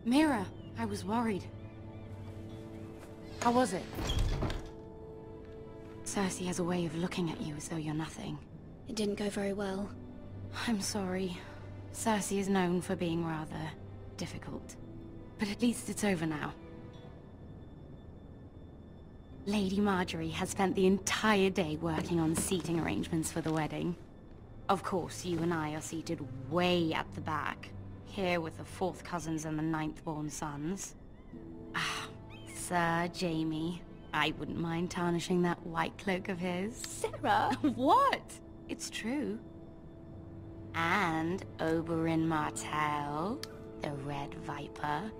Mira, I was worried. How was it? Cersei has a way of looking at you as though you're nothing. It didn't go very well. I'm sorry. Cersei is known for being rather difficult. But at least it's over now. Lady Marjorie has spent the entire day working on seating arrangements for the wedding. Of course, you and I are seated way at the back, here with the 4th cousins and the 9th-born sons. Ah, Sir Jaime. I wouldn't mind tarnishing that white cloak of his. Sarah! What? It's true. And Oberyn Martell, the Red Viper.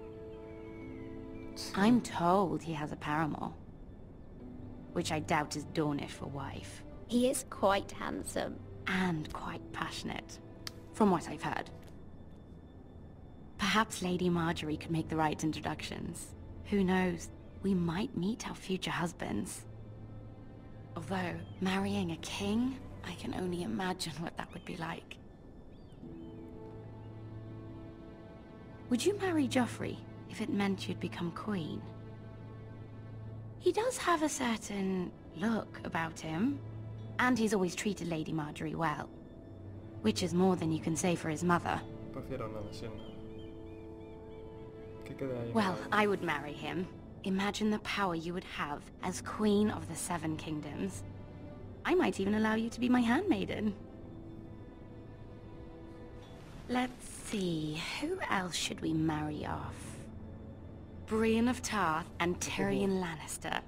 I'm told he has a paramour. Which I doubt is Dornish for wife. He is quite handsome. And quite passionate, from what I've heard. Perhaps Lady Marjorie could make the right introductions. Who knows? We might meet our future husbands. Although, marrying a king, I can only imagine what that would be like. Would you marry Joffrey if it meant you'd become queen? He does have a certain look about him, and he's always treated Lady Marjorie well. Which is more than you can say for his mother. Prefiero no decir nada. Que quede ahí. Well, I would marry him. Imagine the power you would have as Queen of the 7 Kingdoms. I might even allow you to be my handmaiden. Let's see, who else should we marry off? Brienne of Tarth and Tyrion Lannister.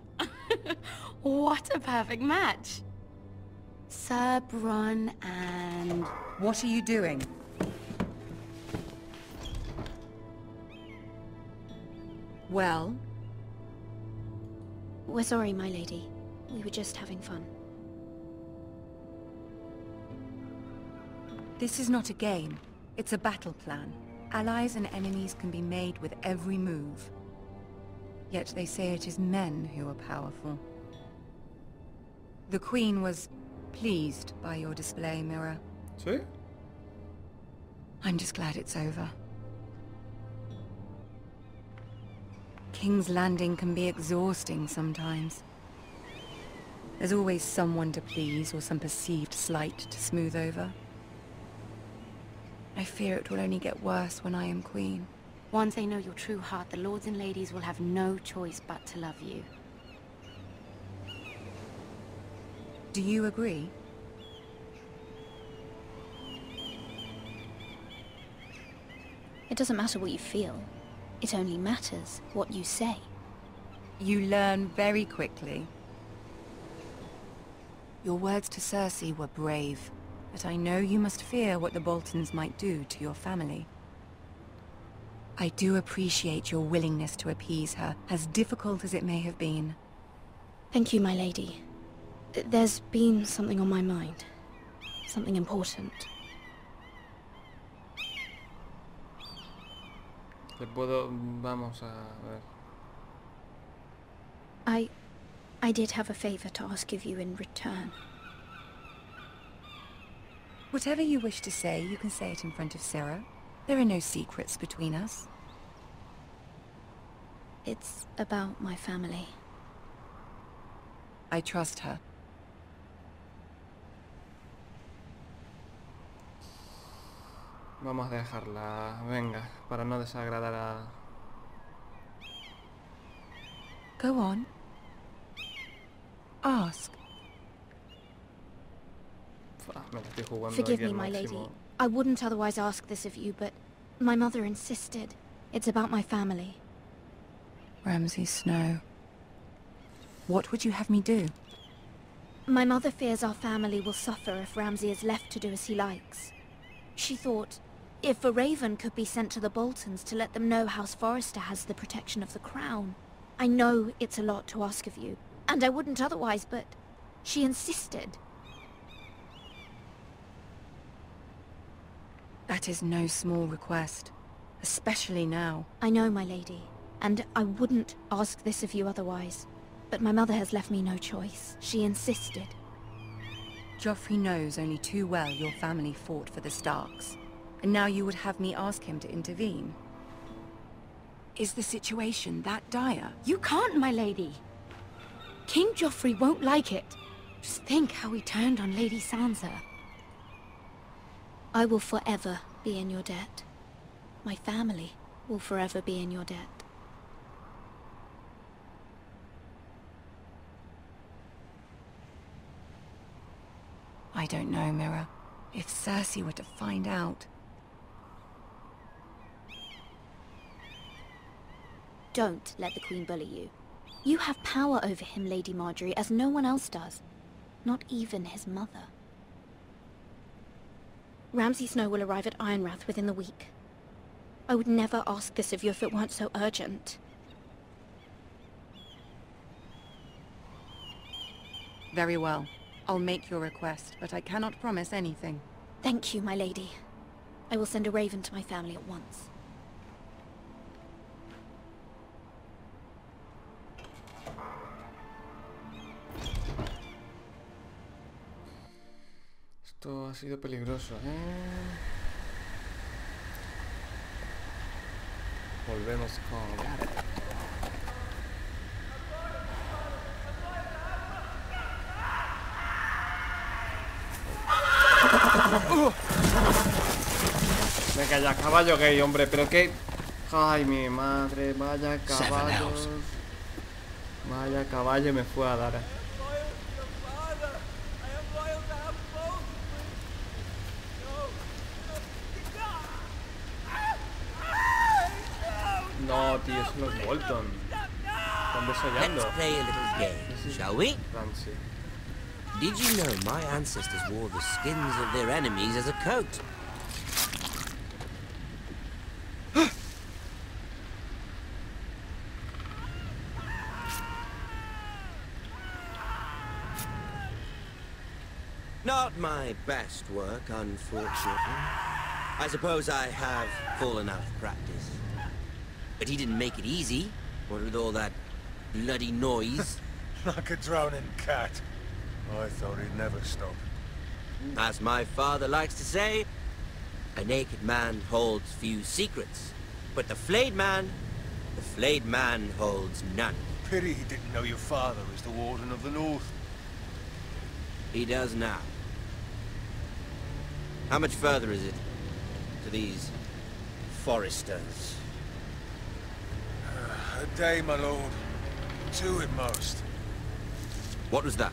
What a perfect match! Sir Bronn and... What are you doing? Well? We're sorry, my lady. We were just having fun. This is not a game. It's a battle plan. Allies and enemies can be made with every move. Yet they say it is men who are powerful. The Queen was pleased by your display, Mira. ¿Sí? I'm just glad it's over. King's Landing can be exhausting sometimes. There's always someone to please or some perceived slight to smooth over. I fear it will only get worse when I am queen. Once they know your true heart, the lords and ladies will have no choice but to love you. Do you agree? It doesn't matter what you feel. It only matters what you say. You learn very quickly. Your words to Cersei were brave, but I know you must fear what the Boltons might do to your family. I do appreciate your willingness to appease her, as difficult as it may have been. Thank you, my lady. There's been something on my mind. Something important. Vamos a ver. I did have a favor to ask of you in return. Whatever you wish to say, you can say it in front of Sarah. There are no secrets between us. It's about my family. I trust her. Vamos a dejarla, venga, para no desagradar a... Go on. Ask. Me la estoy jugando Forgive aquí me, al my máximo. lady. I wouldn't otherwise ask this of you, but my mother insisted. It's about my family. Ramsay Snow. What would you have me do? My mother fears our family will suffer if Ramsay is left to do as he likes. She thought, if a raven could be sent to the Boltons to let them know House Forrester has the protection of the crown. I know it's a lot to ask of you, and I wouldn't otherwise, but she insisted. That is no small request, especially now. I know, my lady, and I wouldn't ask this of you otherwise. But my mother has left me no choice. She insisted. Joffrey knows only too well your family fought for the Starks. And now you would have me ask him to intervene? Is the situation that dire? You can't, my lady. King Joffrey won't like it. Just think how he turned on Lady Sansa. I will forever be in your debt. My family will forever be in your debt. I don't know, Mira. If Cersei were to find out... Don't let the Queen bully you. You have power over him, Lady Marjorie, as no one else does. Not even his mother. Ramsay Snow will arrive at Ironrath within the week. I would never ask this of you if it weren't so urgent. Very well. I'll make your request, but I cannot promise anything. Thank you, my lady. I will send a raven to my family at once. Esto ha sido peligroso, Volvemos con... Venga ya, caballo gay, hombre, pero qué... Ay, mi madre, vaya caballos. Vaya caballo me fue a dar. No, tío, son los Bolton. Están desollando. Let's play a little game, shall we? Ramsay. Did you know my ancestors wore the skins of their enemies as a coat? Not my best work, unfortunately. I suppose I have fallen out of practice. But he didn't make it easy, what with all that bloody noise. Like a drowning cat. I thought he'd never stop. As my father likes to say, a naked man holds few secrets. But the flayed man holds none. Pity he didn't know your father is the Warden of the North. He does now. How much further is it to these foresters? A day, my lord. 2 at most. What was that?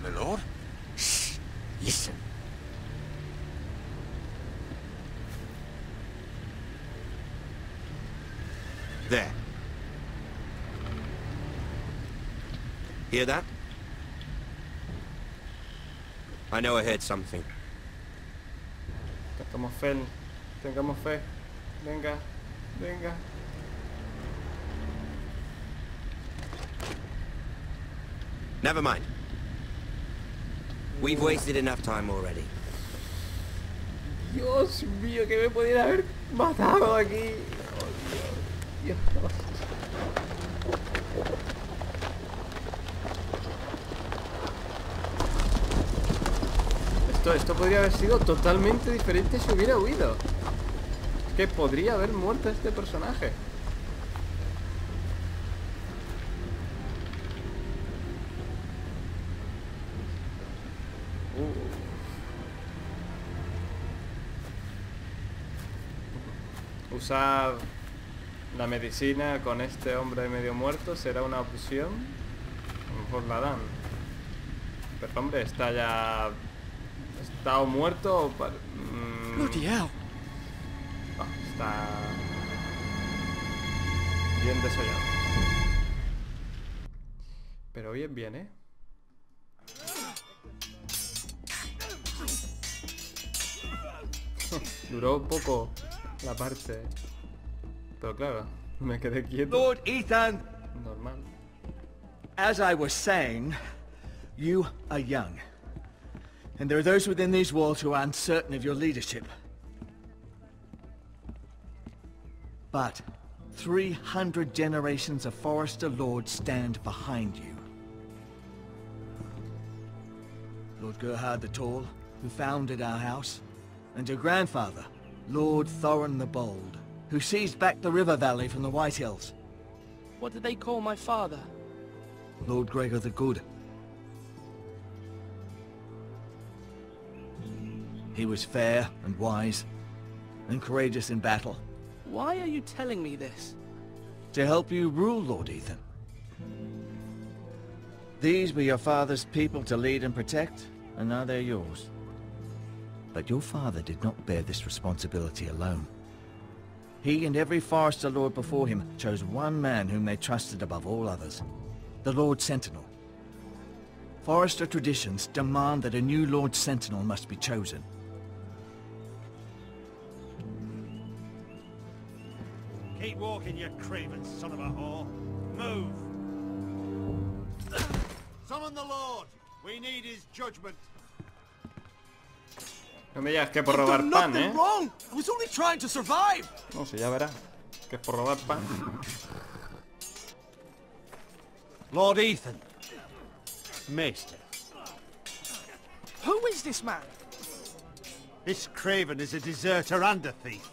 My lord? Shh! Listen. There. Hear that? I know I heard something. Tengamos fe. Tengamos fe. Venga. Venga. Never mind. We've wasted enough time already. Dios mío, que me podían haber matado aquí. Oh, Dios. Dios. Esto podría haber sido totalmente diferente si hubiera huido. Es que podría haber muerto este personaje. Usar la medicina con este hombre medio muerto será una opción. A lo mejor la dan. Pero hombre, está ya... ¿Está o muerto o Bloody hell. Está... bien desollado. Pero bien, ¿eh? Duró poco la parte. Pero claro, me quedé quieto. Lord Ethan, Normal. as I was saying, you are young. And there are those within these walls who are uncertain of your leadership. But 300 generations of Forester Lords stand behind you. Lord Gerhard the Tall, who founded our house, and your grandfather, Lord Thorin the Bold, who seized back the river valley from the White Hills. What did they call my father? Lord Gregor the Good. He was fair and wise, and courageous in battle. Why are you telling me this? To help you rule, Lord Ethan. These were your father's people to lead and protect, and now they're yours. But your father did not bear this responsibility alone. He and every Forester Lord before him chose one man whom they trusted above all others, the Lord Sentinel. Forester traditions demand that a new Lord Sentinel must be chosen. Keep walking, you craven son of a whore. Move! Summon the Lord! We need his judgment. No me digas que es por robar pan, ¿eh? Wrong. I was only trying to survive. No sé, ya verás. Que es por robar pan. Lord Ethan. Maester. Who is this man? This craven is a deserter and a thief.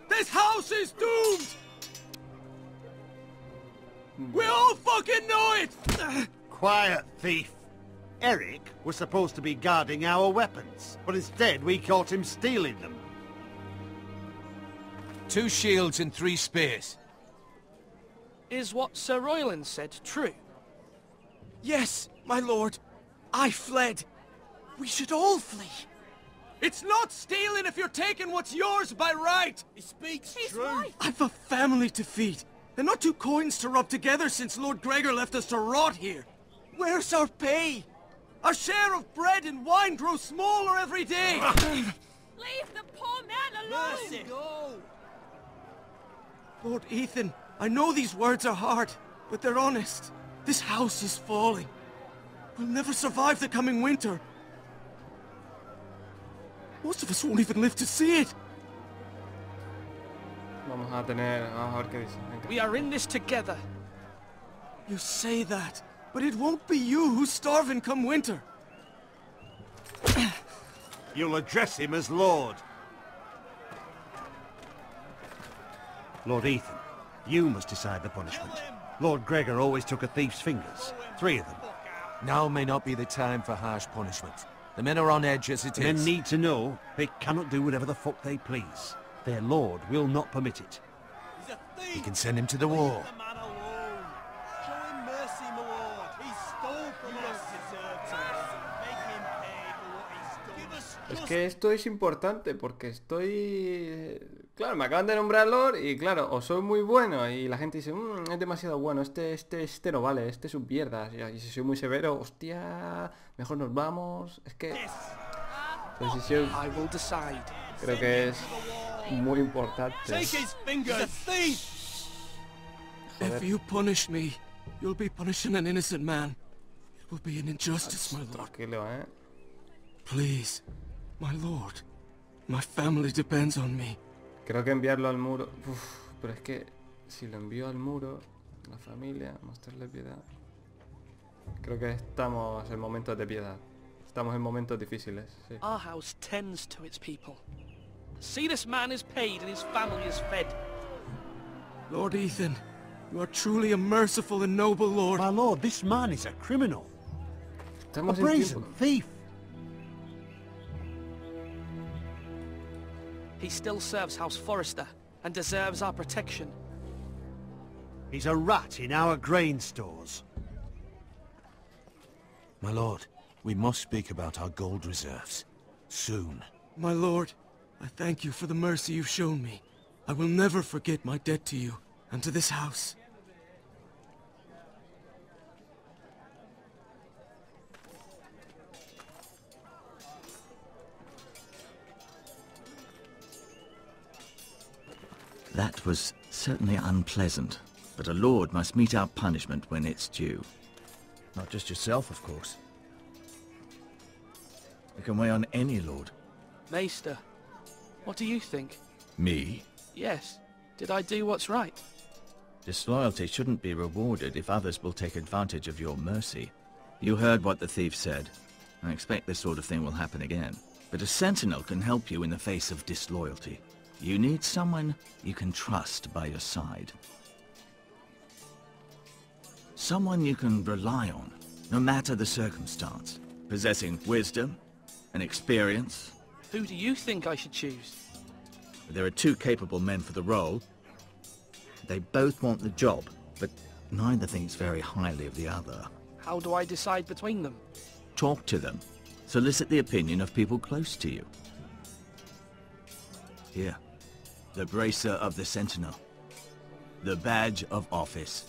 This house is doomed! We all fucking know it! Quiet, thief. Eric was supposed to be guarding our weapons, but instead we caught him stealing them. 2 shields and 3 spears. Is what Sir Royland said true? Yes, my lord. I fled. We should all flee. It's not stealing if you're taking what's yours by right. He speaks true. Right. I've a family to feed, and not 2 coins to rub together since Lord Gregor left us to rot here. Where's our pay? Our share of bread and wine grows smaller every day. Leave the poor man alone! Mercy. Lord Ethan, I know these words are hard, but they're honest. This house is falling. We'll never survive the coming winter. Most of us won't even live to see it. Vamos a ver qué dice. Venga. We are in this together. You say that, but it won't be you who's starving come winter. You'll address him as Lord. Lord Ethan, you must decide the punishment. Lord Gregor always took a thief's fingers. 3 of them. Now may not be the time for harsh punishment. The men are on edge as it is. Men need to know they cannot do whatever the fuck they please. Their lord will not permit it. He's a thief. You can send him to the war. Leave the man alone. Show him mercy, my lord. He stole from us. Make him pay for what he stole. Give us Es que esto es importante porque estoy... Claro, me acaban de nombrar Lord y claro, o soy muy bueno y la gente dice, es demasiado bueno, este no vale, este es un mierdas. Y si soy muy severo, hostia, mejor nos vamos. Es que la decisión creo que es muy importante. If you punish me, you'll be punishing an innocent man. It will be an injustice, my lord. Tranquilo, Please, my lord. My family depends on me. Creo que enviarlo al muro... Uf, pero es que si lo envío al muro, la familia, mostrarle piedad... Creo que estamos en momentos de piedad. Estamos en momentos difíciles, sí. Our house tends to its people. See, this man is paid and his family is fed. Lord Ethan, you are truly a merciful and noble lord. My lord, this man is a criminal. Estamos a en brazen tiempo. thief. He still serves House Forester and deserves our protection. He's a rat in our grain stores. My lord, we must speak about our gold reserves. Soon. My lord, I thank you for the mercy you've shown me. I will never forget my debt to you and to this house. That was certainly unpleasant, but a lord must mete out punishment when it's due. Not just yourself, of course. It can weigh on any lord. Maester, what do you think? Me? Yes. Did I do what's right? Disloyalty shouldn't be rewarded if others will take advantage of your mercy. You heard what the thief said. I expect this sort of thing will happen again. But a sentinel can help you in the face of disloyalty. You need someone you can trust by your side. Someone you can rely on, no matter the circumstance. Possessing wisdom and experience. Who do you think I should choose? There are two capable men for the role. They both want the job, but neither thinks very highly of the other. How do I decide between them? Talk to them. Solicit the opinion of people close to you. Here. The bracer of the Sentinel. The badge of office.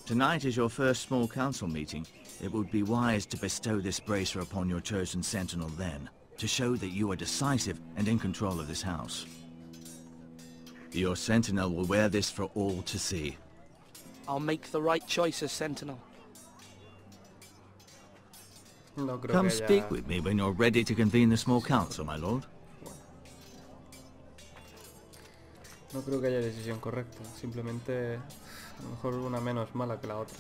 Tonight is your first small council meeting. It would be wise to bestow this bracer upon your chosen Sentinel then, to show that you are decisive and in control of this house. Your Sentinel will wear this for all to see. I'll make the right choice as Sentinel. No creo Come que haya... speak with me when you're ready to convene the small council, my lord. No creo que haya decisión correcta. Simplemente a lo mejor una menos mala que la otra.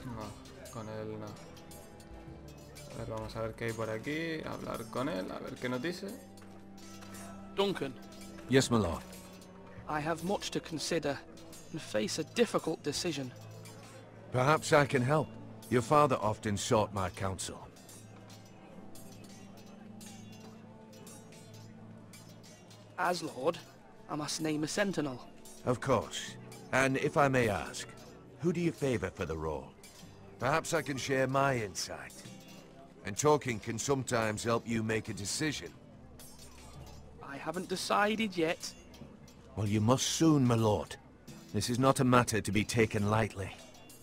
No, con él no. A ver, vamos a ver qué hay por aquí. Hablar con él, a ver qué nos dice. Duncan. Yes, my lord. I have much to consider and face a difficult decision. Perhaps I can help. Your father often sought my counsel. As Lord, I must name a Sentinel. Of course. And if I may ask, who do you favor for the role? Perhaps I can share my insight. And talking can sometimes help you make a decision. I haven't decided yet. Well, you must soon, my lord. This is not a matter to be taken lightly.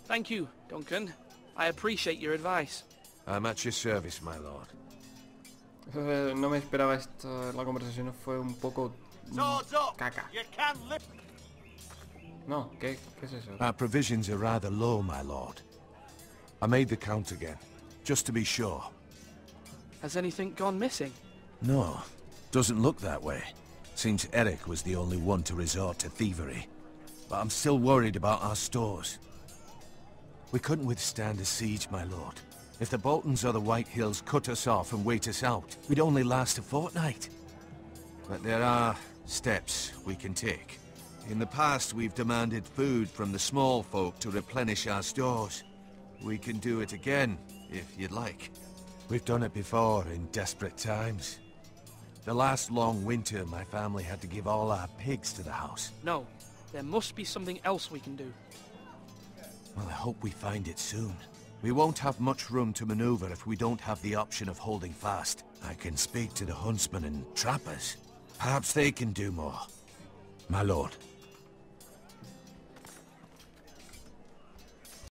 Thank you, Duncan. I appreciate your advice. I'm at your service, my lord. No me esperaba esto. La conversación fue un poco... caca. No, ¿qué es eso? Our provisions are rather low, my lord. I made the count again, just to be sure. Has anything gone missing? No, doesn't look that way. Seems Eric was the only one to resort to thievery. But I'm still worried about our stores. We couldn't withstand a siege, my lord. If the Boltons or the White Hills cut us off and wait us out, we'd only last a fortnight. But there are steps we can take. In the past, we've demanded food from the small folk to replenish our stores. We can do it again, if you'd like. We've done it before in desperate times. The last long winter, my family had to give all our pigs to the house. No, there must be something else we can do. Well, I hope we find it soon. We won't have much room to maneuver if we don't have the option of holding fast. I can speak to the huntsmen and trappers. Perhaps they can do more. My lord,